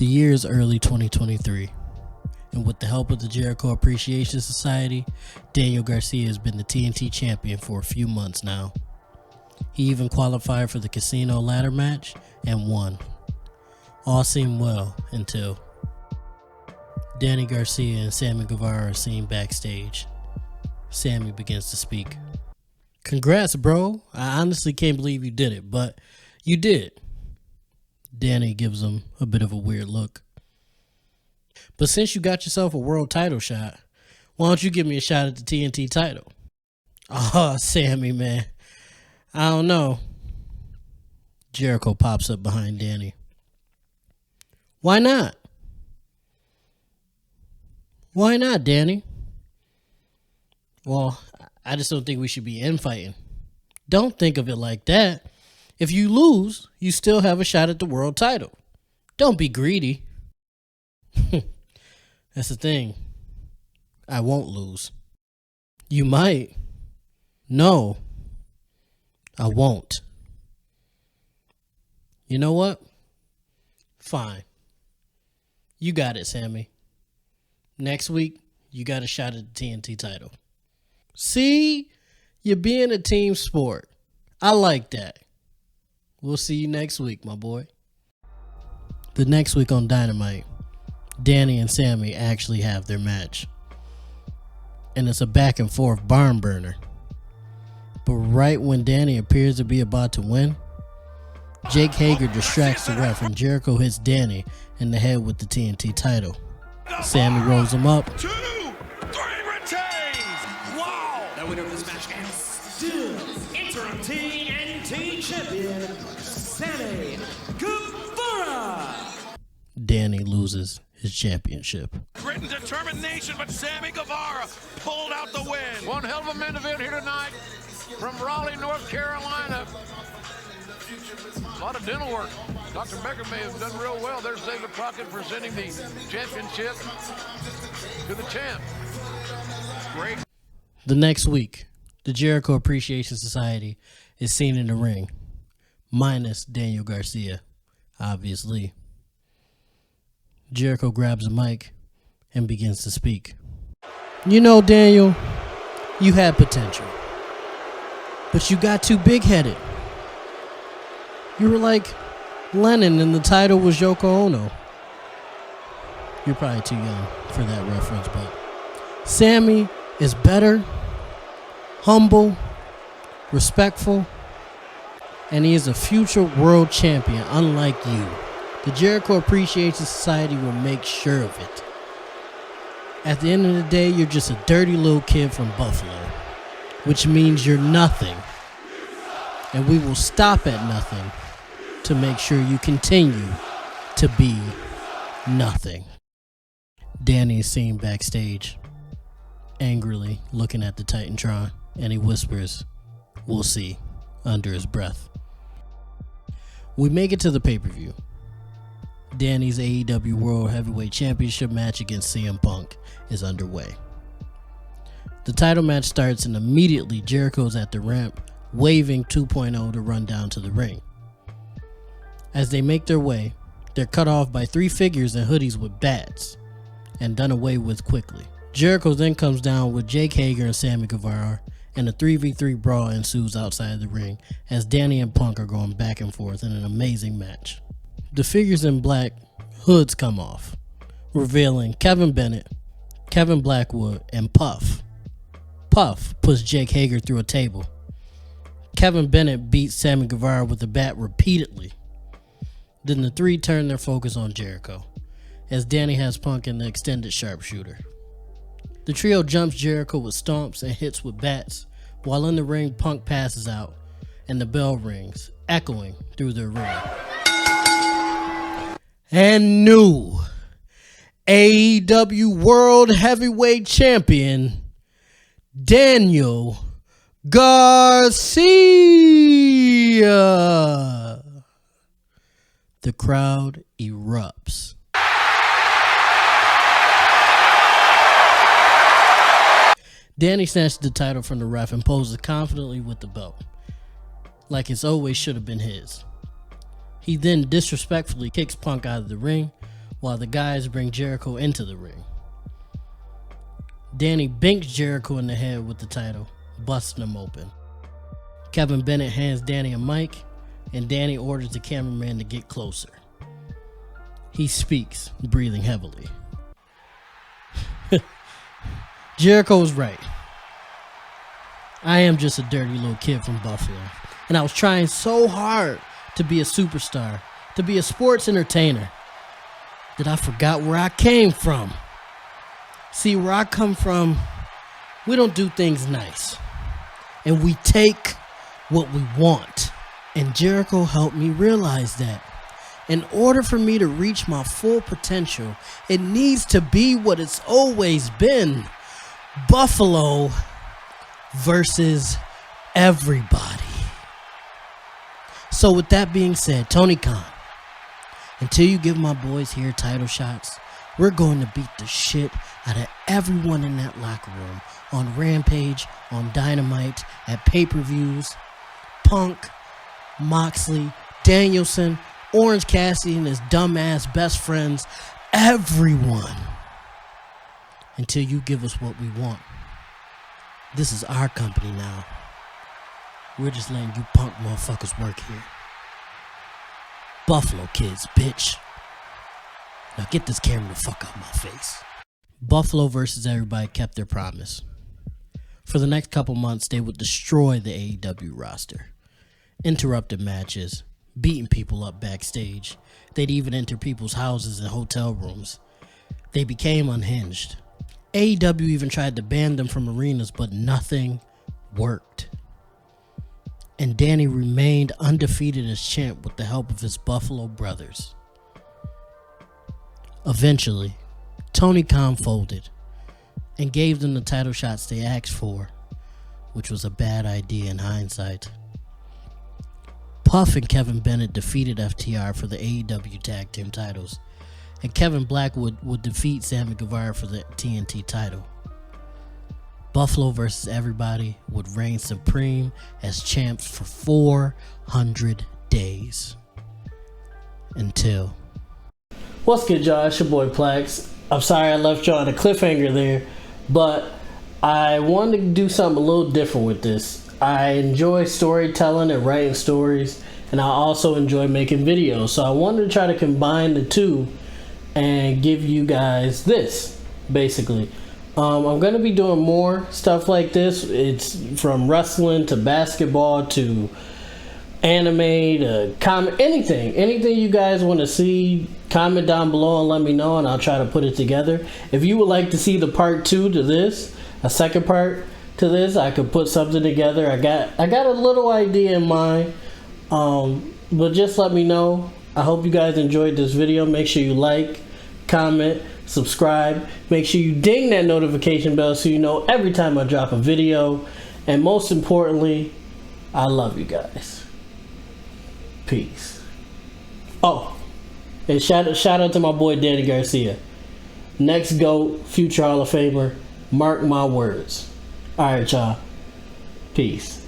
The year is early 2023, and with the help of the Jericho Appreciation Society, Daniel Garcia has been the TNT champion for a few months now. He even qualified for the casino ladder match and won. All seemed well until Danny Garcia and Sammy Guevara are seen backstage. Sammy begins to speak. "Congrats, bro. I honestly can't believe you did it, but you did." Danny gives him a bit of a weird look. "But since you got yourself a world title shot, why don't you give me a shot at the TNT title?" "Oh, Sammy, man. I don't know." Jericho pops up behind Danny. "Why not? Why not, Danny?" "Well, I just don't think we should be infighting." "Don't think of it like that. If you lose, you still have a shot at the world title. Don't be greedy." "That's the thing. I won't lose." "You might." "No, I won't." "You know what? Fine. You got it, Sammy. Next week, you got a shot at the TNT title." "See? You're being a team sport. I like that. We'll see you next week, my boy." The next week on Dynamite, Danny and Sammy actually have their match. And it's a back and forth barn burner. But right when Danny appears to be about to win, Jake Hager distracts the ref and Jericho hits Danny in the head with the TNT title. Sammy rolls him up. 2, 3 retains. Wow. The winner of this match is still interim TNT champion, Sammy Guevara. Danny loses his championship. Grit and determination, but Sammy Guevara pulled out the win. One hell of a main event here tonight from Raleigh, North Carolina. A lot of dental work. Dr. Becker may have done real well. There's David Crockett presenting the championship to the champ. Great. The next week, the Jericho Appreciation Society is seen in the ring, minus Daniel Garcia, obviously. Jericho grabs a mic and begins to speak. "You know, Daniel, you had potential, but you got too big-headed. You were like Lennon and the title was Yoko Ono." You're probably too young for that reference, but Sammy is better, humble, respectful, and he is a future world champion unlike you. The Jericho Appreciation Society will make sure of it. At the end of the day, you're just a dirty little kid from Buffalo, which means you're nothing. And we will stop at nothing to make sure you continue to be nothing. Danny is seen backstage, angrily looking at the Titantron, and he whispers, "We'll see," under his breath. We make it to the pay-per-view. Danny's AEW World Heavyweight Championship match against CM Punk is underway. The title match starts and immediately Jericho's at the ramp, waving 2.0 to run down to the ring. As they make their way, they're cut off by 3 figures in hoodies with bats and done away with quickly. Jericho then comes down with Jake Hager and Sammy Guevara, and a 3v3 brawl ensues outside the ring as Danny and Punk are going back and forth in an amazing match. The figures in black hoods come off, revealing Kevin Bennett, Kevin Blackwood, and Puff. Puff puts Jake Hager through a table. Kevin Bennett beats Sammy Guevara with a bat repeatedly. Then the 3 turn their focus on Jericho, as Danny has Punk in the extended sharpshooter. The trio jumps Jericho with stomps and hits with bats, while in the ring Punk passes out and the bell rings, echoing through the arena. And new AEW World Heavyweight Champion, Daniel Garcia. The crowd erupts. Danny snatches the title from the ref and poses confidently with the belt, like it's always should have been his. He then disrespectfully kicks Punk out of the ring, while the guys bring Jericho into the ring. Danny binks Jericho in the head with the title, busting him open. Kevin Bennett hands Danny a mic, and Danny orders the cameraman to get closer. He speaks, breathing heavily. Jericho's right. I am just a dirty little kid from Buffalo, and I was trying so hard to be a superstar, to be a sports entertainer, that I forgot where I came from. See, where I come from, we don't do things nice, and we take what we want. And Jericho helped me realize that. In order for me to reach my full potential, it needs to be what it's always been. Buffalo versus everybody. So with that being said, Tony Khan, until you give my boys here title shots, we're going to beat the shit out of everyone in that locker room. On Rampage, on Dynamite, at pay-per-views. Punk, Moxley, Danielson, Orange Cassidy and his dumbass best friends. Everyone. Until you give us what we want. This is our company now. We're just letting you punk motherfuckers work here. Buffalo kids, bitch. Now get this camera the fuck out of my face. Buffalo versus everybody kept their promise. For the next couple months, they would destroy the AEW roster. Interrupted matches, beating people up backstage. They'd even enter people's houses and hotel rooms. They became unhinged. AEW even tried to ban them from arenas, but nothing worked. And Danny remained undefeated as champ with the help of his Buffalo brothers. Eventually, Tony Khan folded and gave them the title shots they asked for, which was a bad idea in hindsight. Puff and Kevin Bennett defeated FTR for the AEW tag team titles, and Kevin Blackwood would defeat Sammy Guevara for the TNT title. Buffalo versus everybody would reign supreme as champs for 400 days. Until... What's good, y'all? It's your boy Plax. I'm sorry I left y'all on a cliffhanger there, but I wanted to do something a little different with this. I enjoy storytelling and writing stories, and I also enjoy making videos. So I wanted to try to combine the two and give you guys this, basically. I'm going to be doing more stuff like this. It's from wrestling to basketball to anime to comic, anything you guys want to see, comment down below and let me know, and I'll try to put it together. If you would like to see the part 2 to this, a second part to this, I could put something together. I got a little idea in mind, but just let me know. I hope you guys enjoyed this video. Make sure you like, comment, subscribe. Make sure you ding that notification bell so you know every time I drop a video. And most importantly, I love you guys. Peace. Oh, and shout out to my boy Daniel Garcia. Next GOAT, future Hall of Famer. Mark my words. Alright, y'all. Peace.